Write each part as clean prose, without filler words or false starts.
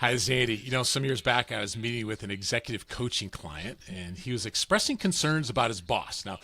Hi, this is Andy. Some years back, I was meeting with an executive coaching client, and he was expressing concerns about his boss. Now,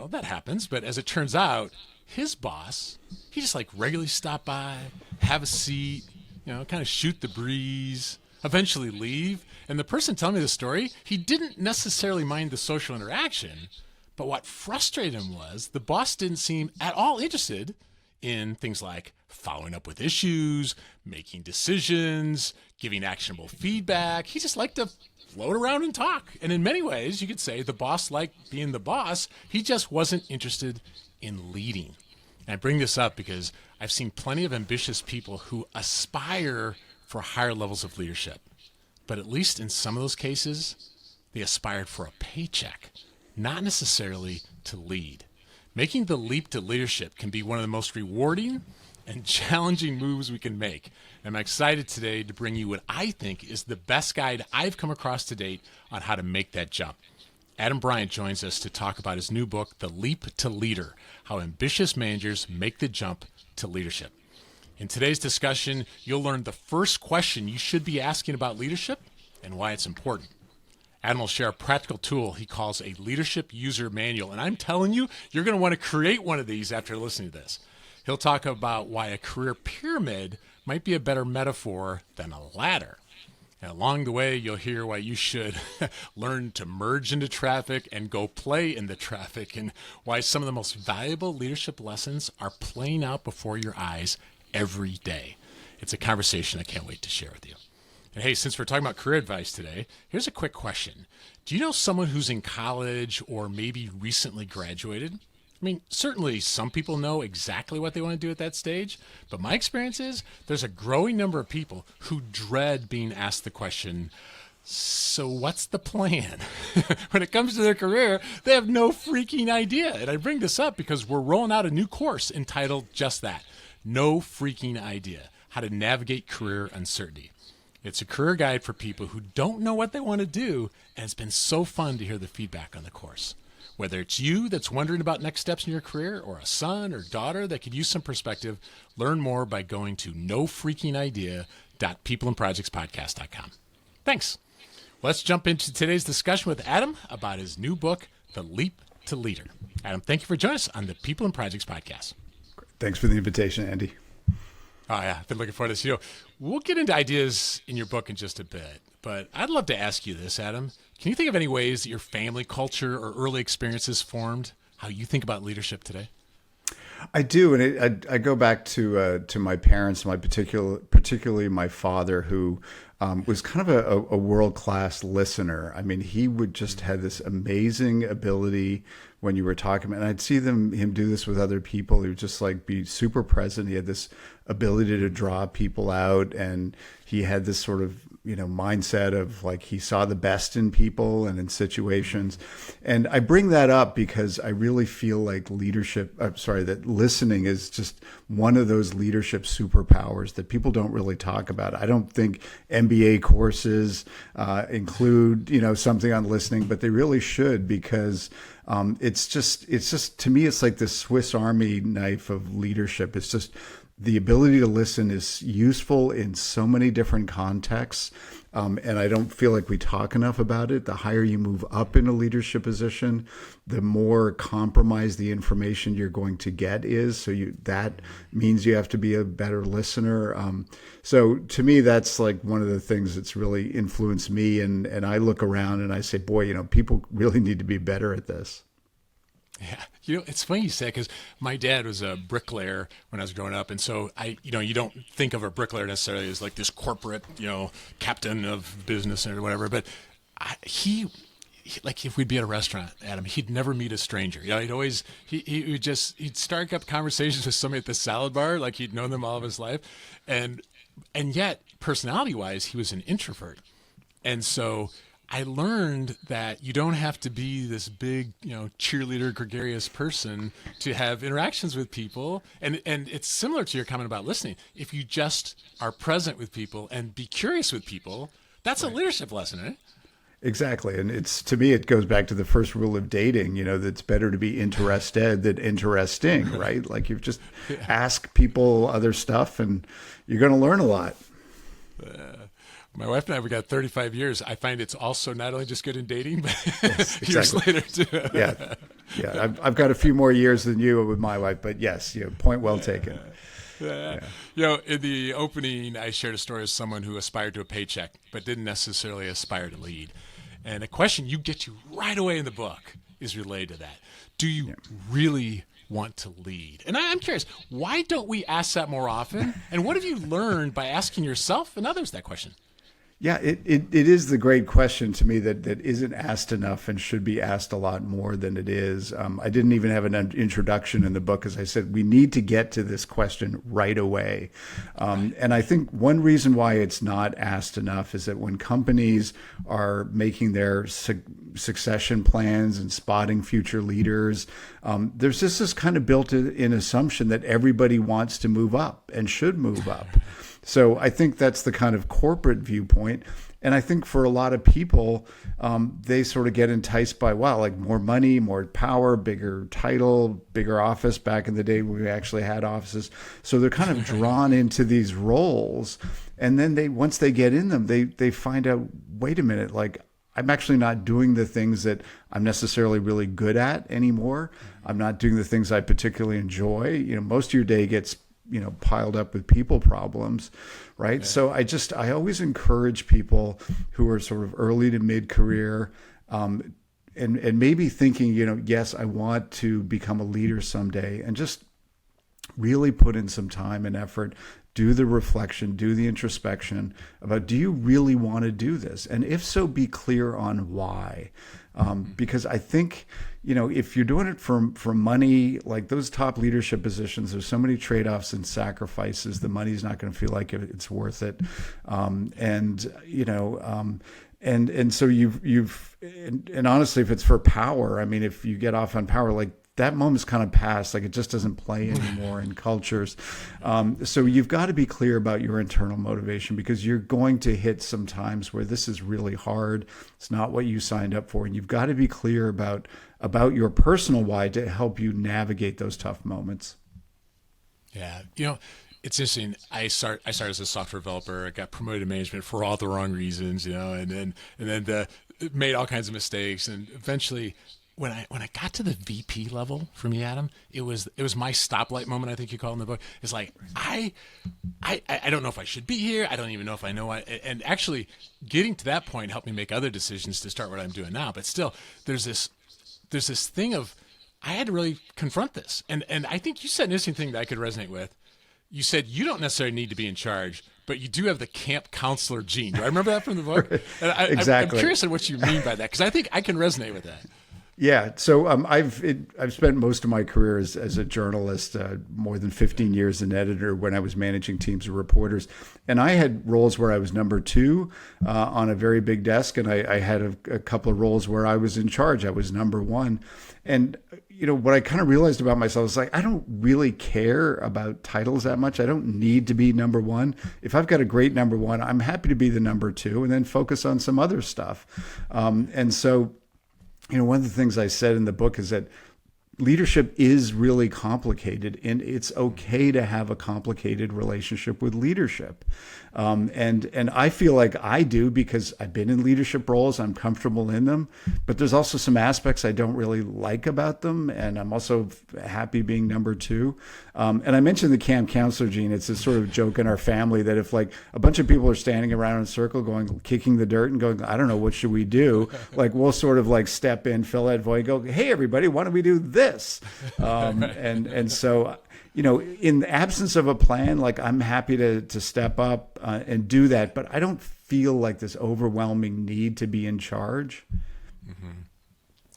that happens, but as it turns out, his boss, he just like regularly stop by, have a seat, kind of shoot the breeze, eventually leave. And the person telling me the story, he didn't necessarily mind the social interaction, but what frustrated him was the boss didn't seem at all interested in things like following up with issues, making decisions, giving actionable feedback. He just liked to float around and talk. And in many ways, you could say the boss liked being the boss. He just wasn't interested in leading. And I bring this up because I've seen plenty of ambitious people who aspire for higher levels of leadership. But at least in some of those cases, they aspired for a paycheck, not necessarily to lead. Making the leap to leadership can be one of the most rewarding and challenging moves we can make. I'm excited today to bring you what I think is the best guide I've come across to date on how to make that jump. Adam Bryant joins us to talk about his new book, The Leap to Leader, How Ambitious Managers Make the Jump to Leadership. In today's discussion, you'll learn the first question you should be asking about leadership and why it's important. Adam will share a practical tool he calls a leadership user manual. And I'm telling you, you're going to want to create one of these after listening to this. He'll talk about why a career pyramid might be a better metaphor than a ladder. And along the way, you'll hear why you should learn to merge into traffic and go play in the traffic, and why some of the most valuable leadership lessons are playing out before your eyes every day. It's a conversation I can't wait to share with you. And hey, since we're talking about career advice today, here's a quick question. Do you know someone who's in college or maybe recently graduated? I mean, certainly some people know exactly what they want to do at that stage, but my experience is there's a growing number of people who dread being asked the question, so what's the plan? When it comes to their career, they have no freaking idea. And I bring this up because we're rolling out a new course entitled just that, No Freaking Idea, How to Navigate Career Uncertainty. It's a career guide for people who don't know what they want to do, and it's been so fun to hear the feedback on the course. Whether it's you that's wondering about next steps in your career, or a son or daughter that could use some perspective, learn more by going to nofreakingidea.peopleandprojectspodcast.com. Thanks. Let's jump into today's discussion with Adam about his new book, The Leap to Leader. Adam, thank you for joining us on the People and Projects podcast. Thanks for the invitation, Andy. Oh, yeah. I've been looking forward to this. We'll get into ideas in your book in just a bit, but I'd love to ask you this, Adam. Can you think of any ways that your family culture or early experiences formed how you think about leadership today? I do, and I go back to my parents, particularly my father, who was kind of a world-class listener. I mean, he would just have this amazing ability when you were talking, and I'd see him do this with other people. He would just like be super present. He had this ability to draw people out, and he had this sort of mindset of like he saw the best in people and in situations. And I bring that up because I really feel like that listening is just one of those leadership superpowers that people don't really talk about. I don't think MBA courses include something on listening, but they really should, because it's just to me, it's like the Swiss Army knife of leadership. It's just the ability to listen is useful in so many different contexts. And I don't feel like we talk enough about it. The higher you move up in a leadership position, the more compromised the information you're going to get is. So that means you have to be a better listener. So to me, that's like one of the things that's really influenced me. And I look around and I say, boy, people really need to be better at this. Yeah. It's funny you say, because my dad was a bricklayer when I was growing up. And so you don't think of a bricklayer necessarily as like this corporate, captain of business or whatever. But he like if we'd be at a restaurant, Adam, he'd never meet a stranger. He'd start up conversations with somebody at the salad bar, like he'd known them all of his life. And yet personality wise, he was an introvert. And so I learned that you don't have to be this big, cheerleader, gregarious person to have interactions with people. And it's similar to your comment about listening. If you just are present with people and be curious with people, that's a leadership lesson, right? Exactly. And to me, it goes back to the first rule of dating, that it's better to be interested than interesting, right? Like you just ask people other stuff and you're going to learn a lot. My wife and I, we got 35 years. I find it's also not only just good in dating, but Yes, years exactly. later too. Yeah. Yeah. I've got a few more years than you with my wife, but yes, point well taken. Yeah. Yeah. In the opening, I shared a story of someone who aspired to a paycheck, but didn't necessarily aspire to lead. And a question you get to right away in the book is related to that. Do you really want to lead? And I'm curious, why don't we ask that more often? And what have you learned by asking yourself and others that question? Yeah, it is the great question to me that isn't asked enough and should be asked a lot more than it is. I didn't even have an introduction in the book, as I said, we need to get to this question right away. And I think one reason why it's not asked enough is that when companies are making their succession plans and spotting future leaders, there's just this kind of built-in assumption that everybody wants to move up and should move up. So I think that's the kind of corporate viewpoint. And I think for a lot of people, they sort of get enticed by, wow, like more money, more power, bigger title, bigger office. Back in the day, we actually had offices. So they're kind of drawn into these roles. And then once they get in them, they find out, wait a minute, like I'm actually not doing the things that I'm necessarily really good at anymore. I'm not doing the things I particularly enjoy. Most of your day gets piled up with people problems, right? Yeah. So I always encourage people who are sort of early to mid career, and maybe thinking, yes, I want to become a leader someday, and just really put in some time and effort, do the reflection, do the introspection about, do you really want to do this? And if so, be clear on why. Because I think, if you're doing it for money, like those top leadership positions, there's so many trade-offs and sacrifices. The money's not going to feel like it's worth it. And so and honestly, if it's for power, I mean, if you get off on power, like that moment's kind of past, like it just doesn't play anymore in cultures. So you've got to be clear about your internal motivation, because you're going to hit some times where this is really hard. It's not what you signed up for. And you've got to be clear about your personal why to help you navigate those tough moments. Yeah. It's interesting. I started as a software developer. I got promoted to management for all the wrong reasons, and then made all kinds of mistakes. And eventually, when I got to the VP level for me, Adam, it was my stoplight moment, I think you call it in the book. It's like, I don't know if I should be here. I don't even know if I know and actually getting to that point helped me make other decisions to start what I'm doing now. But still, there's this thing of, I had to really confront this. And I think you said an interesting thing that I could resonate with. You said you don't necessarily need to be in charge, but you do have the camp counselor gene. Do I remember that from the book? And Exactly. I'm curious on what you mean by that, because I think I can resonate with that. Yeah. So I've spent most of my career as a journalist, more than 15 years an editor when I was managing teams of reporters. And I had roles where I was number two on a very big desk. And I had a couple of roles where I was in charge. I was number one. And, what I kind of realized about myself is like, I don't really care about titles that much. I don't need to be number one. If I've got a great number one, I'm happy to be the number two and then focus on some other stuff. And so, one of the things I said in the book is that leadership is really complicated, and it's okay to have a complicated relationship with leadership. And I feel like I do, because I've been in leadership roles. I'm comfortable in them, but there's also some aspects I don't really like about them. And I'm also happy being number two. And I mentioned the camp counselor gene. It's a sort of joke in our family that if like a bunch of people are standing around in a circle kicking the dirt and going, I don't know, what should we do? Like we'll sort of like step in, fill that void, go, hey, everybody, why don't we do this? And so, in the absence of a plan, like I'm happy to step up and do that, but I don't feel like this overwhelming need to be in charge. Mm-hmm.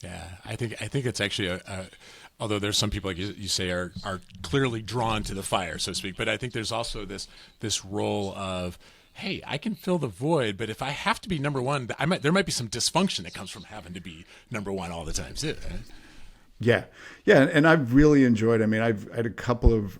Yeah, I think it's actually although there's some people, like you say, are clearly drawn to the fire, so to speak, but I think there's also this role of, hey, I can fill the void, but if I have to be number one, there might be some dysfunction that comes from having to be number one all the time too. Right? Yeah. And I've really enjoyed, I've had a couple of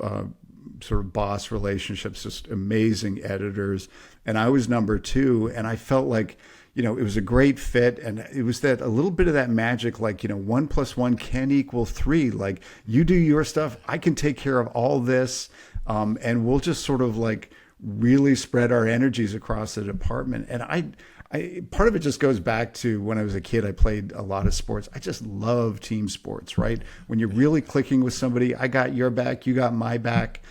sort of boss relationships, just amazing editors. And I was number two, and I felt like, it was a great fit. And it was that a little bit of that magic, like, 1 + 1 can equal 3. Like you do your stuff, I can take care of all this. And we'll just sort of like really spread our energies across the department. And part of it just goes back to when I was a kid, I played a lot of sports. I just love team sports, right? When you're really clicking with somebody, I got your back, you got my back.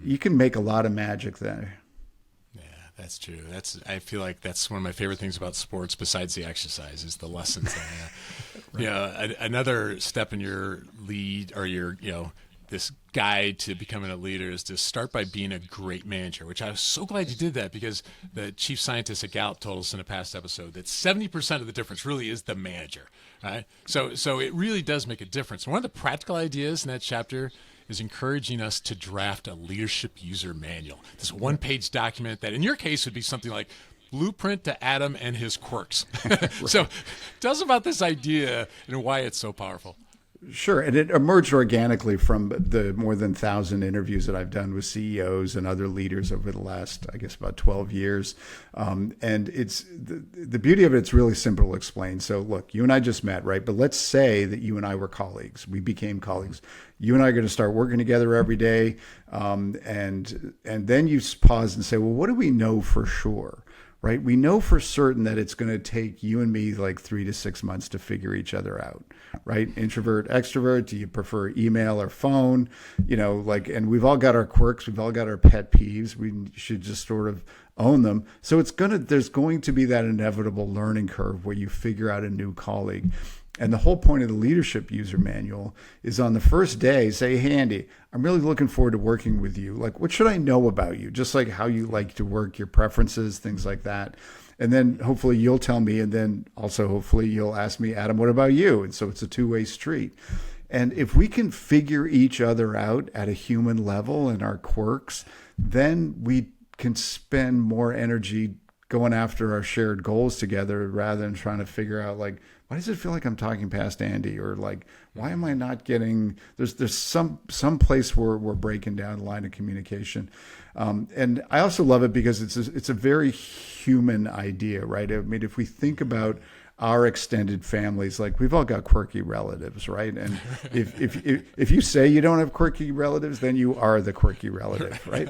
You can make a lot of magic there. Yeah, that's true. I feel like that's one of my favorite things about sports, besides the exercise, is the lessons. Right. Another step in your lead, or your, this guide to becoming a leader, is to start by being a great manager, which I was so glad you did that, because the chief scientist at Gallup told us in a past episode that 70% of the difference really is the manager, right? So it really does make a difference. One of the practical ideas in that chapter is encouraging us to draft a leadership user manual. This one-page document that in your case would be something like Blueprint to Adam and His Quirks. So tell us about this idea and why it's so powerful. Sure. And it emerged organically from the more than 1,000 interviews that I've done with CEOs and other leaders over the last, I guess, about 12 years. And it's the beauty of it, it's really simple to explain. So look, you and I just met, right? But let's say that you and I were colleagues. We became colleagues. You and I are going to start working together every day. And then you pause and say, well, what do we know for sure? Right? We know for certain that it's going to take you and me like 3 to 6 months to figure each other out, right? Introvert, extrovert, do you prefer email or phone? And we've all got our quirks. We've all got our pet peeves. We should just sort of own them. So there's going to be that inevitable learning curve where you figure out a new colleague. And the whole point of the leadership user manual is on the first day, say, hey, Andy, I'm really looking forward to working with you. Like, what should I know about you? Just like how you like to work, your preferences, things like that. And then hopefully you'll tell me. And then also hopefully you'll ask me, Adam, what about you? And so it's a two-way street. And if we can figure each other out at a human level and our quirks, then we can spend more energy going after our shared goals together rather than trying to figure out, like, why does it feel like I'm talking past Andy? Or like, why am I not getting, there's some place where we're breaking down the line of communication. And I also love it because it's a very human idea, right? I mean, if we think about our extended families, like we've all got quirky relatives, right? And if you say you don't have quirky relatives, then you are the quirky relative, right?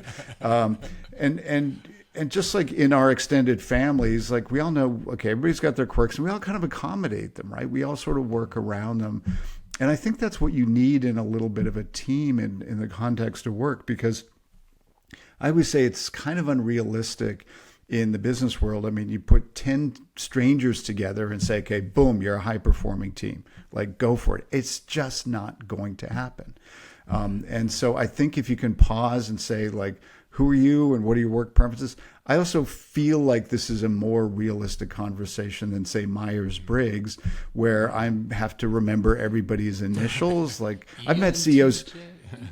And just like in our extended families, like we all know, okay, everybody's got their quirks and we all kind of accommodate them, right? We all sort of work around them. And I think that's what you need in a little bit of a team in the context of work, because I always say it's kind of unrealistic in the business world. I mean, you put 10 strangers together and say, okay, boom, you're a high performing team. Like, go for it. It's just not going to happen. And so I think if you can pause and say, like, who are you and what are your work preferences? I also feel like this is a more realistic conversation than, say, Myers-Briggs, where I have to remember everybody's initials. Like, I've met CEOs.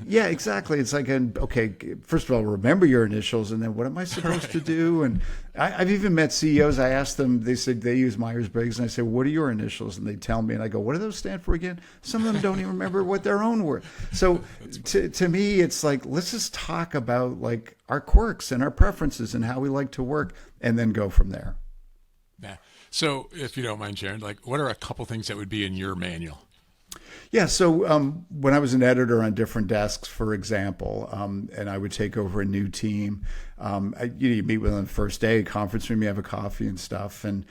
Yeah, exactly. It's like, okay, first of all, remember your initials, and then what am I supposed to do? And I've even met CEOs. I asked them, they said they use Myers-Briggs, and I say, what are your initials? And they tell me, and I go, what do those stand for again? Some of them don't even remember what their own were. So to me, it's like, let's just talk about like our quirks and our preferences and how we like to work, and then go from there. Yeah. So if you don't mind sharing, like, what are a couple things that would be in your manual? Yeah. So when I was an editor on different desks, for example, and I would take over a new team, you meet with them the first day, conference room, you have a coffee and stuff. And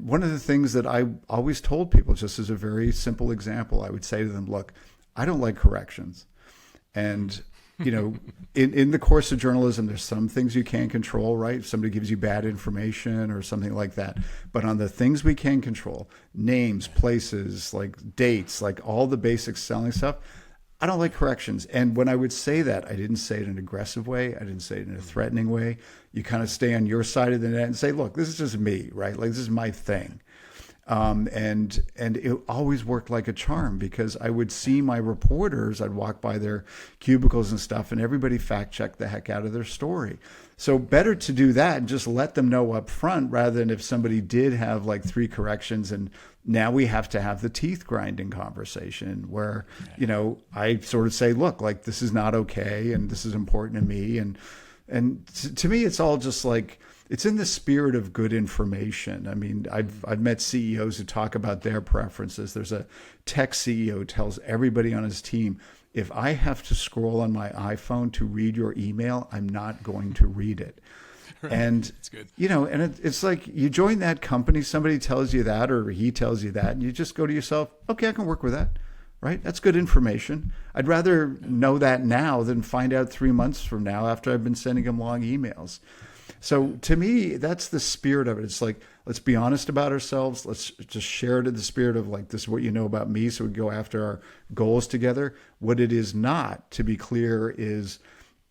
one of the things that I always told people, just as a very simple example, I would say to them, look, I don't like corrections. And in the course of journalism, there's some things you can't control, right? If somebody gives you bad information or something like that. But on the things we can control, names, places, like dates, like all the basic selling stuff, I don't like corrections. And when I would say that, I didn't say it in an aggressive way. I didn't say it in a threatening way. You kind of stay on your side of the net and say, look, this is just me, right? Like, this is my thing. And it always worked like a charm, because I would see my reporters, I'd walk by their cubicles and stuff, and everybody fact checked the heck out of their story. So better to do that and just let them know up front, rather than if somebody did have like 3 corrections and now we have to have the teeth grinding conversation where, I sort of say, look, like, this is not okay, and this is important to me. And to me, it's all just like, it's in the spirit of good information. I mean, I've met CEOs who talk about their preferences. There's a tech CEO who tells everybody on his team, if I have to scroll on my iPhone to read your email, I'm not going to read it. Right. And, That's good. and it's like you join that company, somebody tells you that, or he tells you that, and you just go to yourself, okay, I can work with that, right? That's good information. I'd rather know that now than find out 3 months from now after I've been sending him long emails. So to me, that's the spirit of it. It's like, let's be honest about ourselves. Let's just share it in the spirit of like, this is what you know about me. So we go after our goals together. What it is not, to be clear, is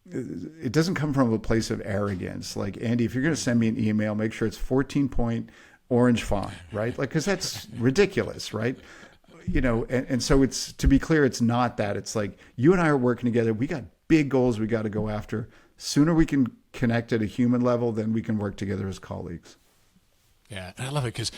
it doesn't come from a place of arrogance. Like, Andy, if you're going to send me an email, make sure it's 14-point orange font, right? Like, because that's ridiculous, right? And so it's, to be clear, it's not that. It's like, you and I are working together. We got big goals we got to go after. Sooner we can connect at a human level, then we can work together as colleagues. Yeah, and I love it because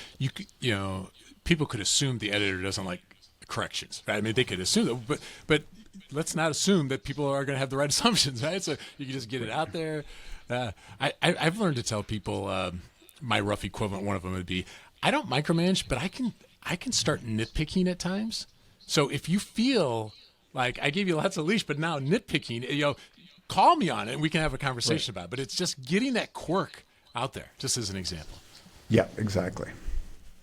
people could assume the editor doesn't like corrections, right? I mean, they could assume that, but let's not assume that people are going to have the right assumptions, right? So you can just get it out there. I've learned to tell people my rough equivalent. One of them would be, I don't micromanage, but I can start nitpicking at times. So if you feel like I gave you lots of leash, but now nitpicking, call me on it and we can have a conversation about it. But it's just getting that quirk out there, just as an example. Yeah, exactly.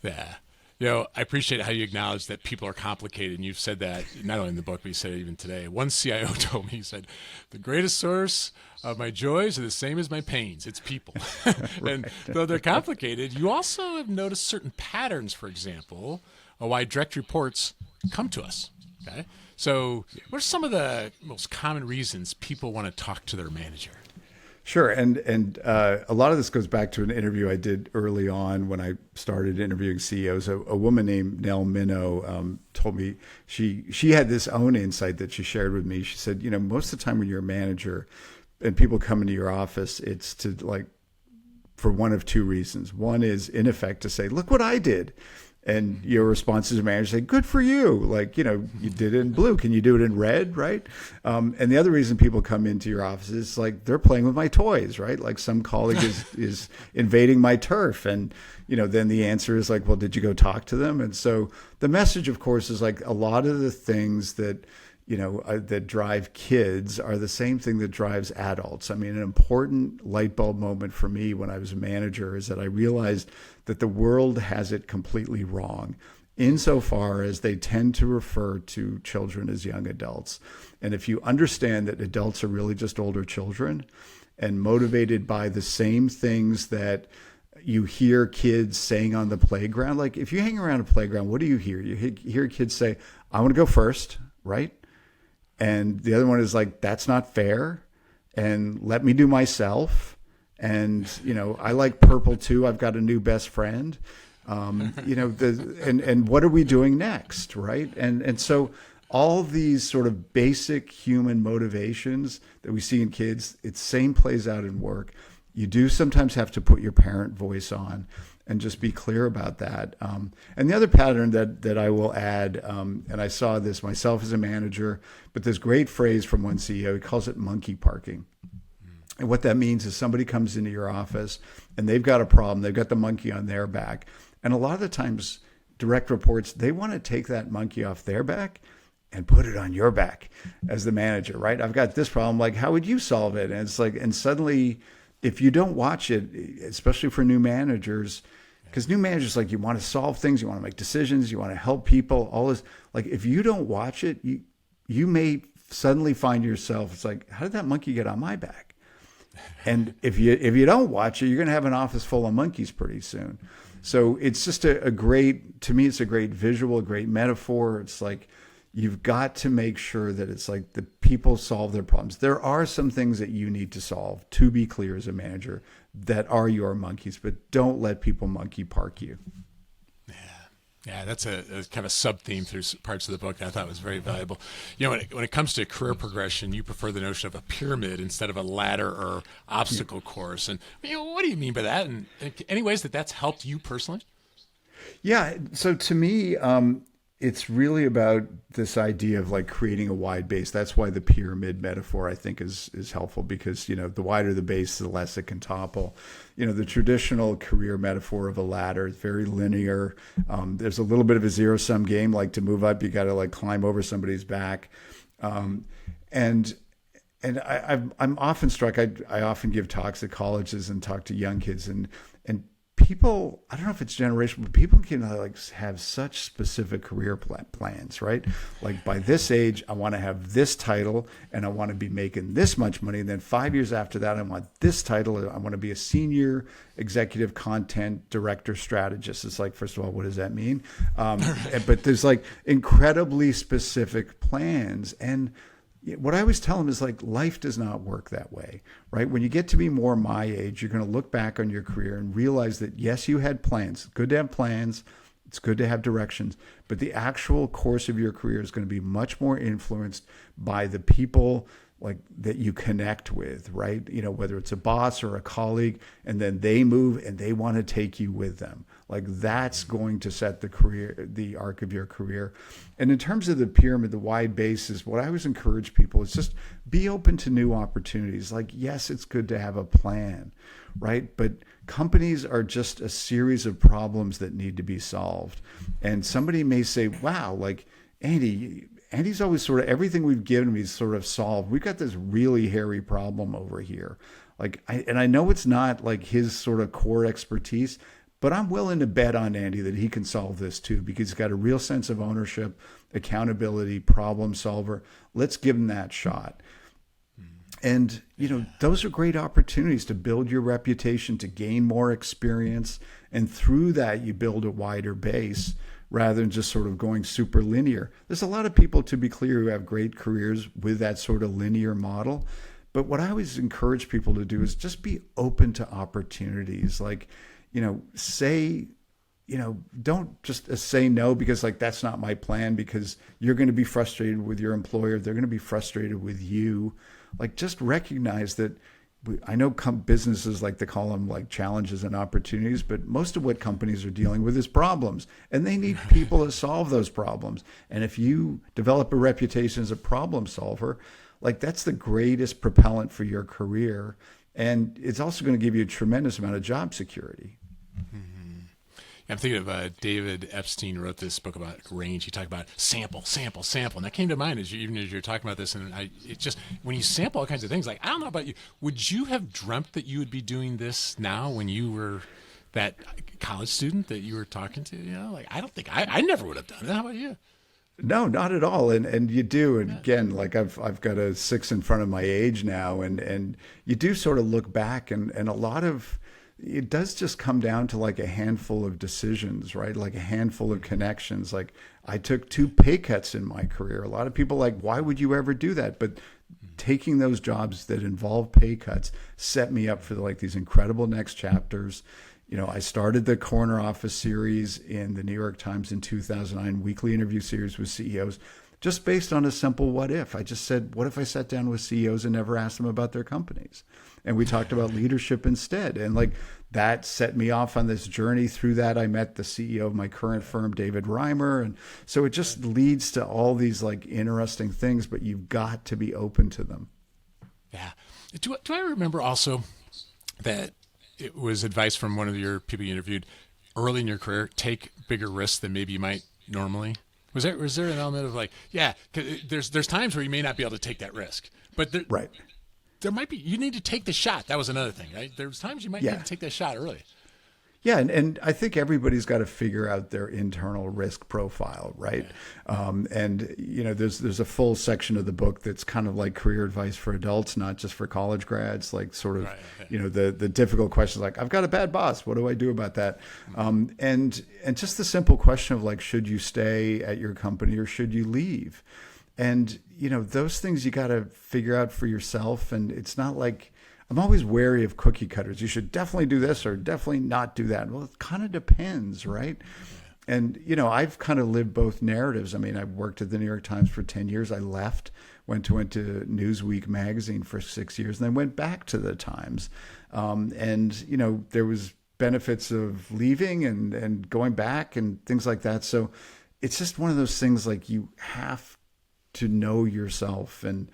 Yeah. I appreciate how you acknowledge that people are complicated, and you've said that not only in the book, but you said it even today. One CIO told me, he said, the greatest source of my joys are the same as my pains. It's people. And though they're complicated, you also have noticed certain patterns, for example, of why direct reports come to us. Okay. So what are some of the most common reasons people want to talk to their manager? Sure. And a lot of this goes back to an interview I did early on when I started interviewing CEOs. A woman named Nell Minow told me she had this own insight that she shared with me. She said, most of the time when you're a manager and people come into your office, it's to for one of two reasons. One is, in effect, to say, look what I did. And your response as a manager, say, good for you. Like, you did it in blue. Can you do it in red, right? And the other reason people come into your office is like, they're playing with my toys, right? Like some colleague is invading my turf. And, then the answer is like, well, did you go talk to them? And so the message, of course, is like a lot of the things that, that drive kids are the same thing that drives adults. I mean, an important light bulb moment for me when I was a manager is that I realized that the world has it completely wrong insofar as they tend to refer to children as young adults. And if you understand that adults are really just older children and motivated by the same things that you hear kids saying on the playground, like if you hang around a playground, what do you hear? You hear kids say, I want to go first, right? And the other one is like, that's not fair. And let me do myself. And, I like purple too. I've got a new best friend. And what are we doing next? Right. And so all these sort of basic human motivations that we see in kids, it same plays out in work. You do sometimes have to put your parent voice on and just be clear about that. And the other pattern that I will add, and I saw this myself as a manager, but this great phrase from one CEO, he calls it monkey parking. And what that means is somebody comes into your office and they've got a problem. They've got the monkey on their back. And a lot of the times, direct reports, they want to take that monkey off their back and put it on your back as the manager, right? I've got this problem. Like, how would you solve it? And it's like, and suddenly, if you don't watch it, especially for new managers, because new managers, like, you want to solve things, you want to make decisions, you want to help people, all this. Like, if you don't watch it, you may suddenly find yourself, it's like, how did that monkey get on my back? And if you don't watch it, you're going to have an office full of monkeys pretty soon. So it's just a great, to me, it's a great visual, a great metaphor. It's like, you've got to make sure that it's like the people solve their problems. There are some things that you need to solve, to be clear as a manager, that are your monkeys, but don't let people monkey park you. Yeah, that's a kind of sub-theme through parts of the book that I thought was very valuable. When it comes to career progression, you prefer the notion of a pyramid instead of a ladder or obstacle course. And what do you mean by that? And any ways that's helped you personally? Yeah, so to me, it's really about this idea of like creating a wide base. That's why the pyramid metaphor, I think, is helpful because, the wider the base, the less it can topple. The traditional career metaphor of a ladder is very linear. There's a little bit of a zero-sum game. Like to move up, you got to like climb over somebody's back. And I'm often struck. I often give talks at colleges and talk to young kids, and people. I don't know if it's generational, but people can like have such specific career plans, right? Like by this age, I want to have this title, and I want to be making this much money. And then 5 years after that, I want this title. I want to be a senior executive content director strategist. It's like, first of all, what does that mean? But there's like incredibly specific plans. And what I always tell them is like, life does not work that way, right? When you get to be more my age, you're going to look back on your career and realize that, yes, you had plans. It's good to have plans. It's good to have directions, but the actual course of your career is going to be much more influenced by the people like that you connect with, right? You know, whether it's a boss or a colleague, and then they move and they want to take you with them. Like that's going to set the arc of your career. And in terms of the pyramid, the wide bases, what I always encourage people is just be open to new opportunities. Like, yes, it's good to have a plan, right? But companies are just a series of problems that need to be solved. And somebody may say, wow, like Andy's always sort of, everything we've given him, he's sort of solved. We've got this really hairy problem over here. Like, I know it's not like his sort of core expertise, but I'm willing to bet on Andy that he can solve this too, because he's got a real sense of ownership, accountability, problem solver. Let's give him that shot. And, you know, those are great opportunities to build your reputation, to gain more experience. And through that, you build a wider base rather than just sort of going super linear. There's a lot of people, to be clear, who have great careers with that sort of linear model. But what I always encourage people to do is just be open to opportunities. Like, you know, don't just say no because like that's not my plan, because you're going to be frustrated with your employer. They're going to be frustrated with you. Like, just recognize that. I know businesses like to call them like challenges and opportunities, but most of what companies are dealing with is problems, and they need people to solve those problems. And if you develop a reputation as a problem solver, like that's the greatest propellant for your career. And it's also going to give you a tremendous amount of job security. I'm thinking of David Epstein wrote this book about range. He talked about sample, and that came to mind even as you're talking about this. And it just, when you sample all kinds of things, like I don't know about you, would you have dreamt that you would be doing this now when you were that college student that you were talking to? You know, like I don't think I never would have done it. How about you? No, not at all. And you do. And again, like I've got a 6 in front of my age now, and you do sort of look back, and a lot of it does just come down to like a handful of decisions, right? Like a handful of connections. Like I took 2 pay cuts in my career. A lot of people like, why would you ever do that? But taking those jobs that involve pay cuts set me up for like these incredible next chapters. You know, I started the Corner Office series in the New York Times in 2009, weekly interview series with CEOs, just based on a simple what if. I just said, what if I sat down with CEOs and never asked them about their companies? And we talked about leadership instead. And like that set me off on this journey. Through that, I met the CEO of my current firm, David Reimer. And so it just leads to all these like interesting things, but you've got to be open to them. Yeah. Do I remember also that it was advice from one of your people you interviewed early in your career, take bigger risks than maybe you might normally? Was there an element of like, yeah, 'cause there's times where you may not be able to take that risk, but Right. There might be, you need to take the shot. That was another thing, right? There's times you might need to take that shot early. Yeah, and I think everybody's got to figure out their internal risk profile, right? And you know, there's a full section of the book that's kind of like career advice for adults, not just for college grads. Like sort of, you know, the difficult questions like, I've got a bad boss, what do I do about that? And just the simple question of like, should you stay at your company or should you leave? And you know, those things you got to figure out for yourself. And it's not like, I'm always wary of cookie cutters. You should definitely do this or definitely not do that. Well, it kind of depends, right? And, you know, I've kind of lived both narratives. I mean, I worked at the New York Times for 10 years. I left, went to Newsweek magazine for 6 years, and then went back to the Times. And, you know, there was benefits of leaving and going back and things like that. So it's just one of those things like you have to know yourself and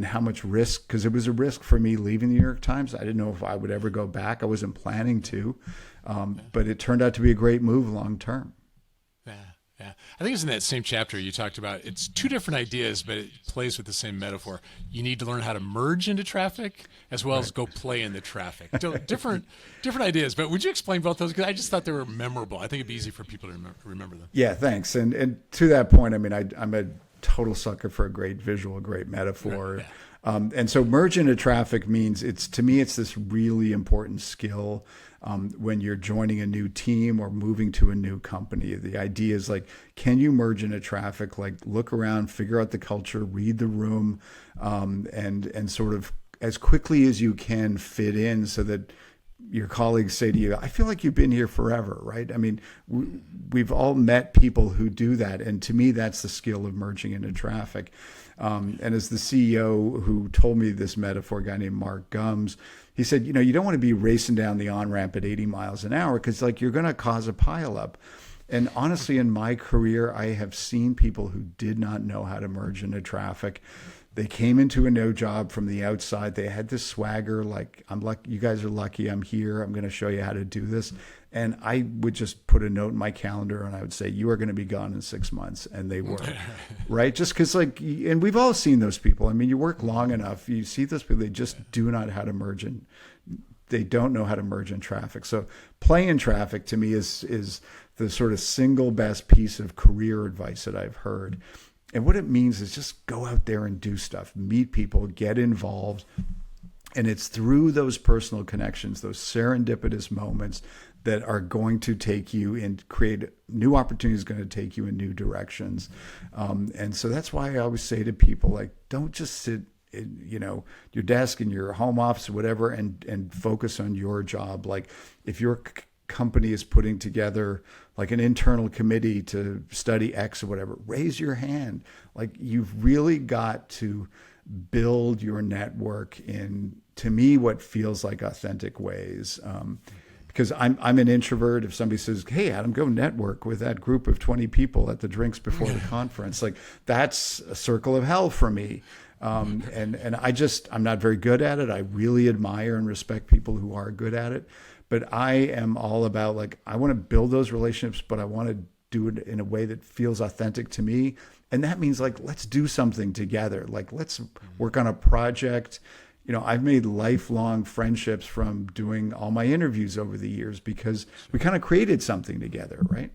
how much risk, because it was a risk for me leaving the New York Times. I didn't know if I would ever go back. I wasn't planning to, but it turned out to be a great move long term. Yeah. I think it's in that same chapter you talked about. It's two different ideas, but it plays with the same metaphor. You need to learn how to merge into traffic as well as go play in the traffic. So different ideas. But would you explain both those? Because I just thought they were memorable. I think it'd be easy for people to remember them. Yeah, thanks. And to that point, I mean, I'm a total sucker for a great visual, a great metaphor. Right, yeah. And so merge into traffic means to me, it's this really important skill when you're joining a new team or moving to a new company. The idea is like, can you merge into traffic? Like look around, figure out the culture, read the room, and sort of as quickly as you can fit in so that your colleagues say to you, I feel like you've been here forever, right? I mean, we've all met people who do that. And to me, that's the skill of merging into traffic. And as the CEO who told me this metaphor, a guy named Mark Gums, he said, you don't want to be racing down the on-ramp at 80 miles an hour because like you're going to cause a pileup. And honestly, in my career, I have seen people who did not know how to merge into traffic. They came into a no job from the outside. They had this swagger, like, I'm lucky, you guys are lucky I'm here. I'm going to show you how to do this. And I would just put a note in my calendar and I would say, you are going to be gone in 6 months. And they were, right? Just because like, and we've all seen those people. I mean, you work long enough, you see those people, they just do not how to merge in. They don't know how to merge in traffic. So play in traffic to me is the sort of single best piece of career advice that I've heard. And what it means is just go out there and do stuff, meet people, get involved. And it's through those personal connections, those serendipitous moments that are going to take you and create new opportunities, going to take you in new directions. And so that's why I always say to people, like, don't just sit in, your desk in your home office or whatever and focus on your job. Like if your company is putting together like an internal committee to study X or whatever, raise your hand. Like you've really got to build your network in, to me, what feels like authentic ways. Because I'm an introvert. If somebody says, hey, Adam, go network with that group of 20 people at the drinks before the conference, like that's a circle of hell for me. And I'm not very good at it. I really admire and respect people who are good at it. But I am all about like, I want to build those relationships, but I want to do it in a way that feels authentic to me. And that means like, let's do something together. Like, let's work on a project. I've made lifelong friendships from doing all my interviews over the years because we kind of created something together, right?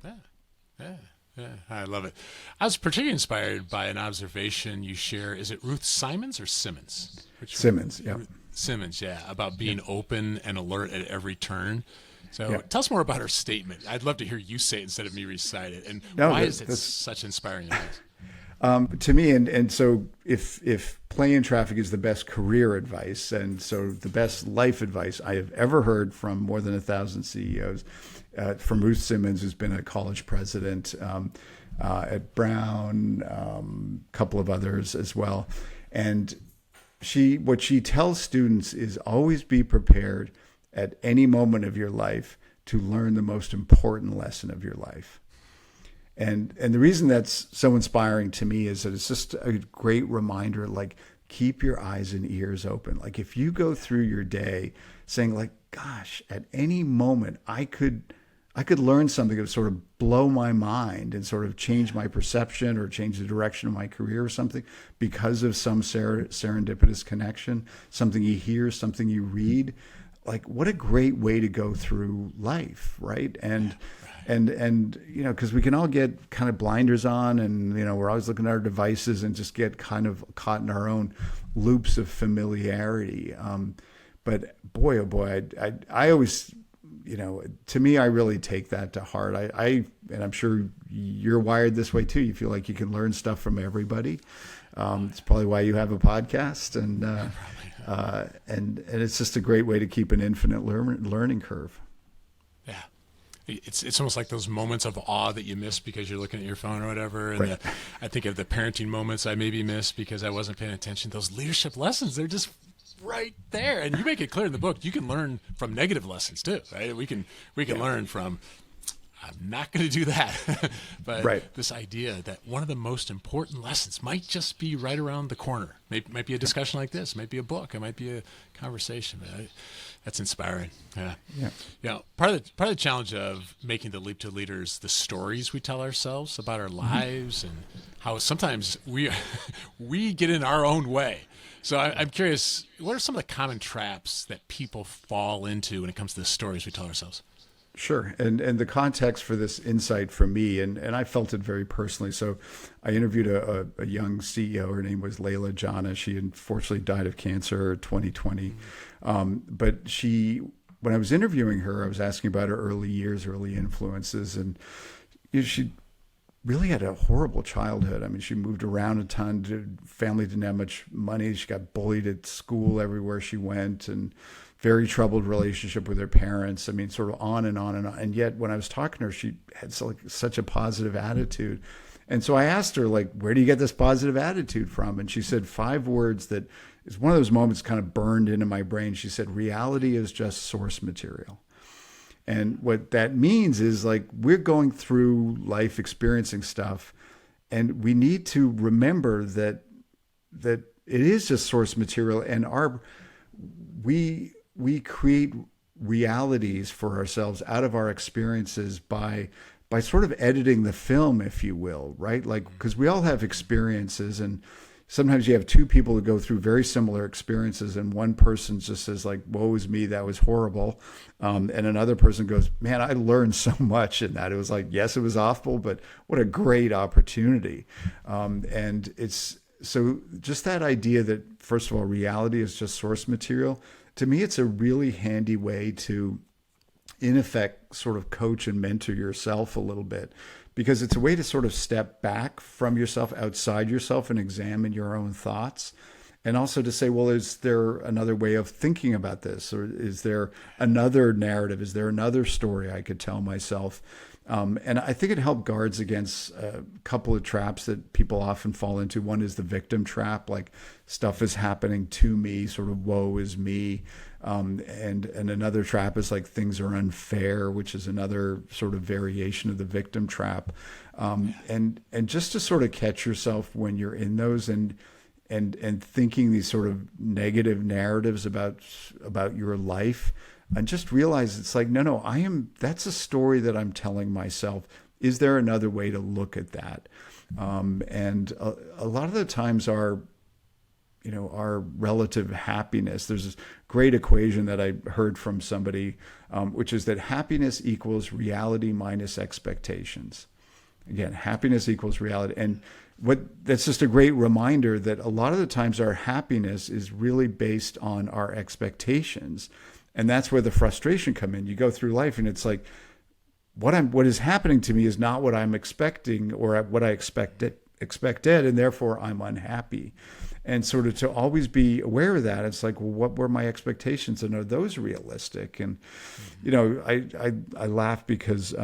Yeah, I love it. I was particularly inspired by an observation you share. Is it Ruth Simons or Simmons? Simmons, yeah. Simmons, yeah, about being open and alert at every turn. So tell us more about her statement. I'd love to hear you say it instead of me recite it. And why is it such inspiring advice? To me, and so if play in traffic is the best career advice, and so the best life advice I have ever heard from more than 1,000 CEOs, from Ruth Simmons, who's been a college president at Brown, a couple of others as well. And what she tells students is always be prepared at any moment of your life to learn the most important lesson of your life. And the reason that's so inspiring to me is that it's just a great reminder, like, keep your eyes and ears open. Like, if you go through your day saying, like, gosh, at any moment I could learn something that would sort of blow my mind and sort of change my perception or change the direction of my career or something because of some serendipitous connection, something you hear, something you read. Like, what a great way to go through life, right? And because we can all get kind of blinders on and, we're always looking at our devices and just get kind of caught in our own loops of familiarity. But boy, oh boy, I always, to me, I really take that to heart. And I'm sure you're wired this way too. You feel like you can learn stuff from everybody. It's probably why you have a podcast, and it's just a great way to keep an infinite learning curve. Yeah. It's almost like those moments of awe that you miss because you're looking at your phone or whatever. And Right. I think of the parenting moments I maybe missed because I wasn't paying attention. Those leadership lessons, they're just right there. And you make it clear in the book, you can learn from negative lessons too, right? We can learn from, I'm not going to do that. But Right. this idea that one of the most important lessons might just be right around the corner. Might be a discussion like this, might be a book, it might be a conversation. That's inspiring. Yeah. Yeah. Part of the challenge of making the leap to leader is the stories we tell ourselves about our lives and how sometimes we we get in our own way. So I'm curious, what are some of the common traps that people fall into when it comes to the stories we tell ourselves? Sure. And the context for this insight from me, and I felt it very personally. So I interviewed a young CEO. Her name was Layla Jana. She unfortunately died of cancer in 2020. But when I was interviewing her, I was asking about her early years, early influences. And she really had a horrible childhood. I mean, she moved around a ton. Family didn't have much money. She got bullied at school everywhere she went, and very troubled relationship with her parents. I mean, sort of on and on and on. And yet, when I was talking to her, she had such a positive attitude. And so I asked her, like, where do you get this positive attitude from? And she said 5 words that is one of those moments kind of burned into my brain. She said, reality is just source material. And what that means is, like, we're going through life experiencing stuff, and we need to remember that it is just source material, and we create realities for ourselves out of our experiences by sort of editing the film, if you will, right? Like, because we all have experiences, and sometimes you have 2 people who go through very similar experiences, and one person just says, like, woe is me, that was horrible. And another person goes, man, I learned so much in that. It was like, yes, it was awful, but what a great opportunity. And it's so just that idea that, first of all, reality is just source material. To me, it's a really handy way to, in effect, sort of coach and mentor yourself a little bit, because it's a way to sort of step back from yourself, outside yourself, and examine your own thoughts. And also to say, well, is there another way of thinking about this? Or is there another narrative? Is there another story I could tell myself? And I think it helped guards against a couple of traps that people often fall into. One is the victim trap, like stuff is happening to me, sort of woe is me. And another trap is like things are unfair, which is another sort of variation of the victim trap. And just to sort of catch yourself when you're in those and thinking these sort of negative narratives about your life, and just realize it's like, no, that's a story that I'm telling myself. Is there another way to look at that? And a lot of the times our relative happiness, there's this great equation that I heard from somebody, which is that happiness equals reality minus expectations. Again, happiness equals reality. And that's just a great reminder that a lot of the times our happiness is really based on our expectations. And that's where the frustration come in. You go through life and it's like, what is happening to me is not what I'm expecting or what I expected, and therefore I'm unhappy. And sort of to always be aware of that. It's like, well, what were my expectations, and are those realistic? And I laugh because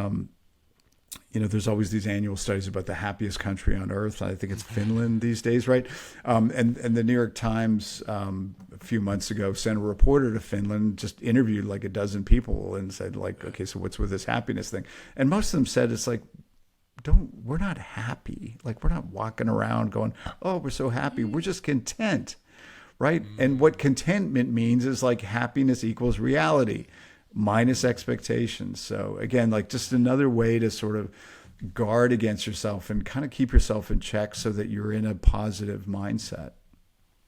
there's always these annual studies about the happiest country on earth. I think it's Finland these days, right? And the New York Times a few months ago sent a reporter to Finland, just interviewed like a dozen people and said, like, okay, so what's with this happiness thing? And most of them said, it's like, we're not happy. Like, we're not walking around going, oh, we're so happy. We're just content, right? And what contentment means is like happiness equals reality minus expectations. So again, like just another way to sort of guard against yourself and kind of keep yourself in check so that you're in a positive mindset.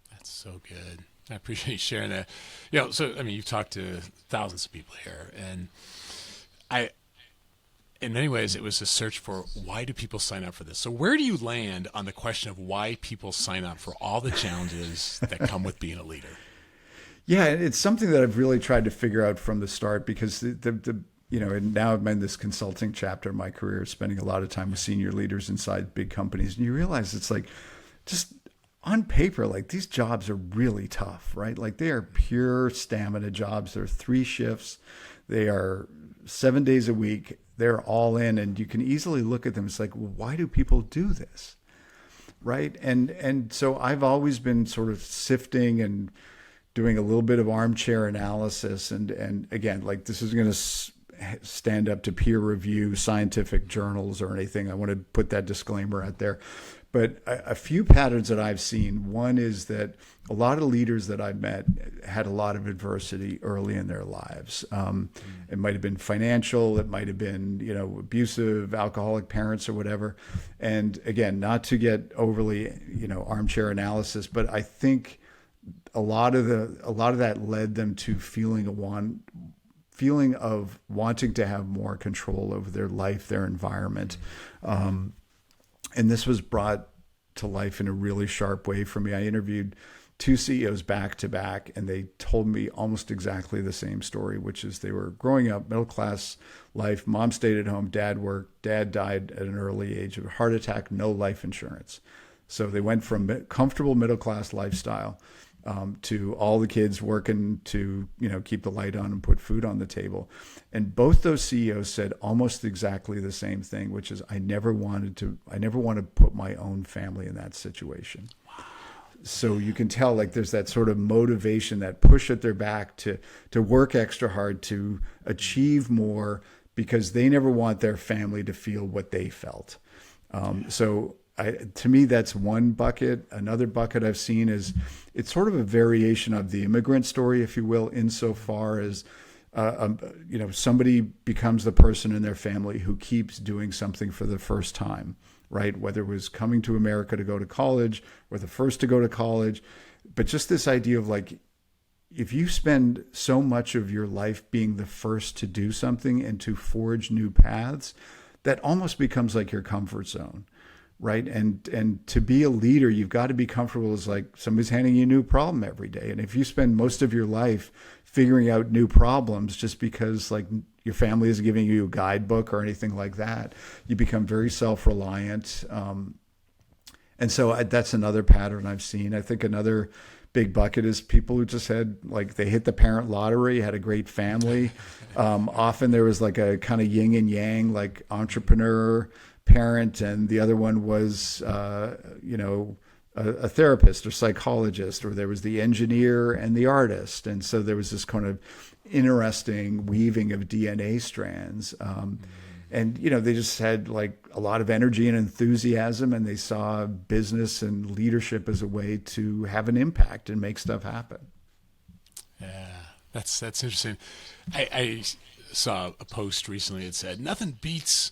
That's so good. I appreciate you sharing that. So, I mean, you've talked to thousands of people here, and in many ways, it was a search for why do people sign up for this? So where do you land on the question of why people sign up for all the challenges that come with being a leader? Yeah, it's something that I've really tried to figure out from the start, because and now I'm in this consulting chapter of my career, spending a lot of time with senior leaders inside big companies, and you realize it's like, just on paper, like these jobs are really tough, right? Like they are pure stamina jobs. They're 3 shifts. They are 7 days a week. They're all in, and you can easily look at them. It's like, well, why do people do this, right? And so I've always been sort of sifting and doing a little bit of armchair analysis, and again, like this is going to stand up to peer review scientific journals or anything. I want to put that disclaimer out there. But a few patterns that I've seen. One is that a lot of leaders that I've met had a lot of adversity early in their lives. It might have been financial, it might have been, abusive, alcoholic parents or whatever. And again, not to get overly, armchair analysis, but I think a lot of that led them to feeling of wanting to have more control over their life, their environment. And this was brought to life in a really sharp way for me. I interviewed two CEOs back to back, and they told me almost exactly the same story, which is they were growing up, middle class life. Mom stayed at home, dad worked, dad died at an early age of a heart attack, no life insurance. So they went from comfortable middle class lifestyle to all the kids working to, keep the light on and put food on the table. And both those CEOs said almost exactly the same thing, which is I never want to put my own family in that situation. Wow. So you can tell there's that sort of motivation, that push at their back to work extra hard, to achieve more, because they never want their family to feel what they felt. To me, that's one bucket. Another bucket I've seen is it's sort of a variation of the immigrant story, if you will, insofar as, somebody becomes the person in their family who keeps doing something for the first time, right? Whether it was coming to America to go to college or the first to go to college, but just this idea of if you spend so much of your life being the first to do something and to forge new paths, that almost becomes like your comfort zone. Right. And to be a leader, you've got to be comfortable as somebody's handing you a new problem every day. And if you spend most of your life figuring out new problems just because your family is giving you a guidebook or anything like that, you become very self-reliant. And so that's another pattern I've seen. I think another big bucket is people who just had they hit the parent lottery, had a great family. Often there was a kind of yin and yang, entrepreneur parent, and the other one was a therapist or psychologist, or there was the engineer and the artist, and so there was this kind of interesting weaving of DNA strands, and they just had a lot of energy and enthusiasm, and they saw business and leadership as a way to have an impact and make stuff happen. Yeah, that's interesting. I saw a post recently that said nothing beats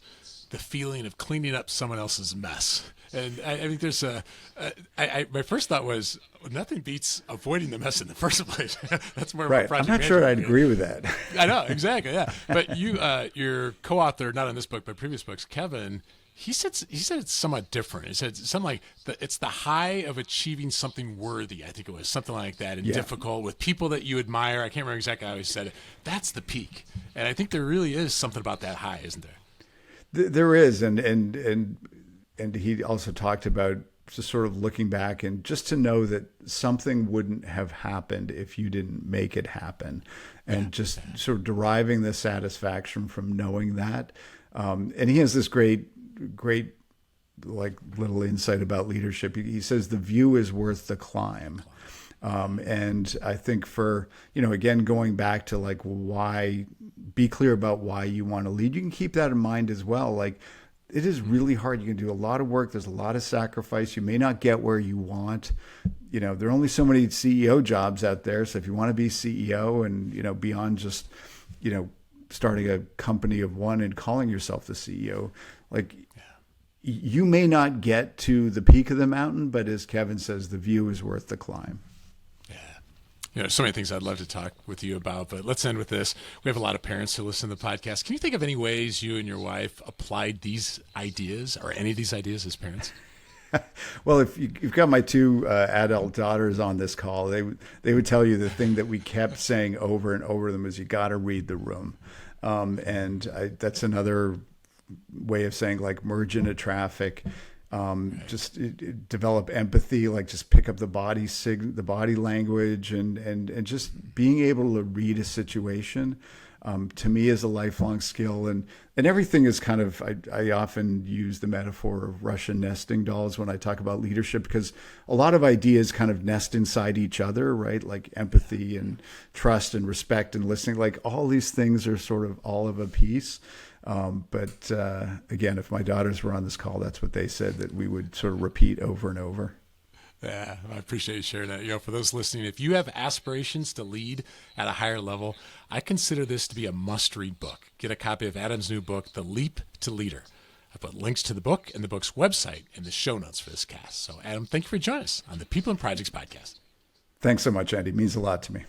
the feeling of cleaning up someone else's mess. And I think there's my first thought was nothing beats avoiding the mess in the first place. That's more right. I'm not sure I'd agree with that. I know, exactly. Yeah. But your co-author, not on this book, but previous books, Kevin, he said it's somewhat different. He said something it's the high of achieving something worthy. I think it was something like that, and difficult with people that you admire. I can't remember exactly how he said it. That's the peak. And I think there really is something about that high, isn't there? There is, and he also talked about just sort of looking back and just to know that something wouldn't have happened if you didn't make it happen, and just sort of deriving the satisfaction from knowing that. And he has this great little insight about leadership. He says the view is worth the climb. And I think for, again, going back to why, be clear about why you want to lead. You can keep that in mind as well. It is really hard. You can do a lot of work. There's a lot of sacrifice. You may not get where you want. There are only so many CEO jobs out there. So if you want to be CEO and, beyond just, starting a company of one and calling yourself the CEO, you may not get to the peak of the mountain, but as Kevin says, the view is worth the climb. So many things I'd love to talk with you about, but let's end with this. We have a lot of parents who listen to the podcast. Can you think of any ways you and your wife applied these ideas or any of these ideas as parents? Well, if you've got my two adult daughters on this call, they would tell you the thing that we kept saying over and over to them is you got to read the room. That's another way of saying merge into traffic. just develop empathy, like just pick up the the body language, and just being able to read a situation. To me is a lifelong skill, and everything is kind of, I often use the metaphor of Russian nesting dolls when I talk about leadership, because a lot of ideas kind of nest inside each other, right? Like empathy and trust and respect and listening, like all these things are sort of all of a piece. But again, if my daughters were on this call, that's what they said that we would sort of repeat over and over. Yeah, I appreciate you sharing that. For those listening, if you have aspirations to lead at a higher level, I consider this to be a must-read book. Get a copy of Adam's new book, The Leap to Leader. I put links to the book and the book's website in the show notes for this cast. So, Adam, thank you for joining us on the People and Projects podcast. Thanks so much, Andy. It means a lot to me.